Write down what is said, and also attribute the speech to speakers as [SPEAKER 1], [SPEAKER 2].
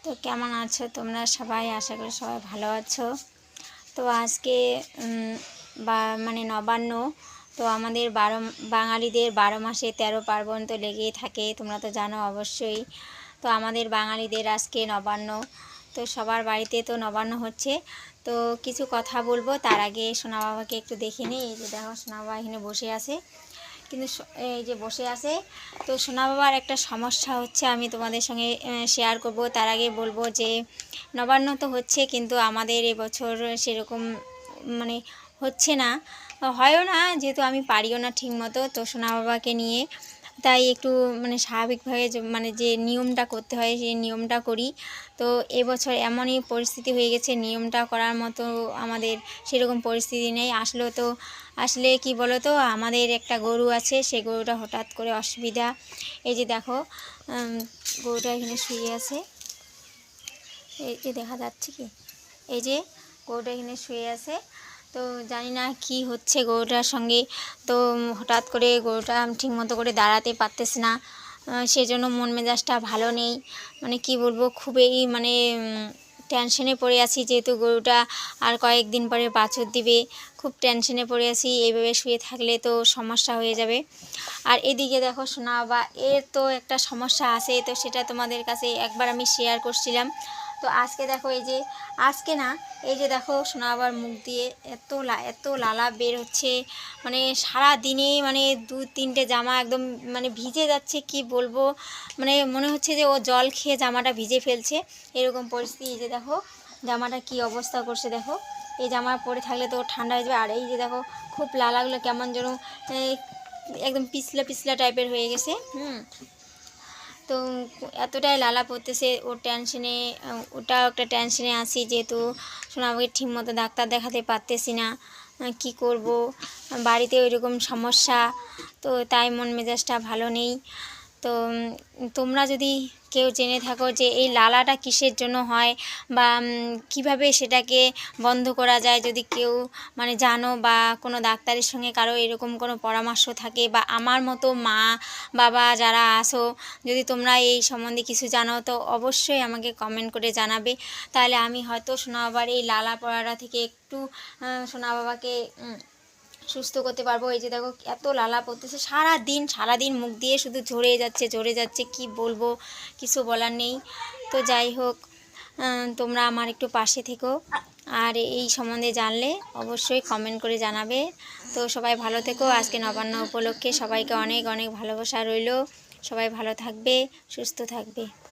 [SPEAKER 1] তো কেমন আছো তোমরা সবাই? আশা করি সবাই ভালো আছো। তো আজকে মানে নবান্ন। তো আমাদের বাঙালিদের 12 মাসে 13 পার্বণ তো লেগেই থাকে, তোমরা তো জানো অবশ্যই। তো আমাদের বাঙালিদের আজকে নবান্ন, তো সবার বাড়িতে তো নবান্ন হচ্ছে। তো কিছু কথা বলবো, তার আগে সোনা বাবাকে একটু দেখে নিই। এই যে দেখো সোনা বাবা এখানে বসে আছে, কিন্তু এই যে বসে আছে। তো সোনা বাবার একটা সমস্যা হচ্ছে, আমি তোমাদের সঙ্গে শেয়ার করব। তার আগে বলবো যে নবান্ন তো হচ্ছে, কিন্তু আমাদের এবছর সেরকম মানে হচ্ছে না, হয়ও না, যেহেতু আমি পারিও না ঠিক মতো। তো সোনা বাবাকে নিয়ে তাই একটু মানে স্বাভাবিকভাবে মানে যে নিয়মটা করতে হয় সেই নিয়মটা করি। তো এবছর এমনই পরিস্থিতি হয়ে গেছে, নিয়মটা করার মতো আমাদের সেরকম পরিস্থিতি নেই। আসলে কি বলো তো, আমাদের একটা গরু আছে, সেই গরুটা হঠাৎ করে অসুবিধা। এই যে দেখো গরুটা এখানে শুয়ে আছে, এই যে দেখা যাচ্ছে কি, এই যে গরুটা এখানে শুয়ে আছে। তো জানি না কি হচ্ছে গরুটার সঙ্গে। তো হঠাৎ করে গরুটা ঠিক মতো করে দাঁড়াতে পারতেছে না, সেজন্য মন মেজাজটা ভালো নেই। মানে কি বলবো, খুবই মানে টেনশনে পড়ে আছি, যেহেতু গরুটা আর কয়েকদিন পরে বাছুর দিবে। খুব টেনশনে পড়ে আছি, এইভাবে শুয়ে থাকলে তো সমস্যা হয়ে যাবে। আর এদিকে দেখো সোনা বাবা, এর তো একটা সমস্যা আছে, তো সেটা তোমাদের কাছে একবার আমি শেয়ার করছিলাম। তো আজকে দেখো, এই যে আজকে না, এই যে দেখো সোনা বাবার মুখ দিয়ে এত লালা বের হচ্ছে। মানে সারা দিনে মানে 2-3টে জামা একদম মানে ভিজে যাচ্ছে, কি বলবো। মানে মনে হচ্ছে যে ও জল খেয়ে জামাটা ভিজে ফেলছে, এরকম পরিস্থিতি। এই যে দেখো জামাটা কি অবস্থা করছে, দেখো এই জামা পরে থাকলে তো ঠান্ডা হয়ে যাবে। আর এই যে দেখো খুব লালাগুলো কেমন যেন একদম পিছলা পিছলা টাইপের হয়ে গেছে। তো এতটাই লালা পড়তেছে, ওর টেনশনে, ওটাও একটা টেনশনে আছি, যেহেতু সোনাবাকে ঠিক মতো ডাক্তার দেখাতে পারতেছি না। কি করব, বাড়িতে ওইরকম সমস্যা, তো তাই মন মেজাজটা ভালো নেই। তো তোমরা যদি কেউ জেনে থাকো যে এই লালাটা কিসের জন্য হয়, বা কিভাবে সেটাকে বন্ধ করা যায়, যদি কেউ মানে জানো, বা কোনো ডাক্তারের সঙ্গে কারো এরকম কোনো পরামর্শ থাকে, বা আমার মতো মা বাবা যারা আসো, যদি তোমরা এই সম্বন্ধে কিছু জানো, তো অবশ্যই আমাকে কমেন্ট করে জানাবে। তাহলে আমি হয়তো সোনা বাবার এই লালা পড়াটা থেকে একটু সোনা বাবাকে সুস্থ করতে পারবো। এই যে দেখো এত লালা পড়তেছে, সারাদিন মুখ দিয়ে শুধু ঝরে যাচ্ছে, কি বলবো, কিছু বলার নেই। তো যাই হোক, তোমরা আমার একটু পাশে থেকো, আর এই সম্বন্ধে জানলে অবশ্যই কমেন্ট করে জানাবে। তো সবাই ভালো থেকো। আজকে নবান্ন উপলক্ষে সবাইকে অনেক অনেক ভালোবাসা রইল। সবাই ভালো থাকবে, সুস্থ থাকবে।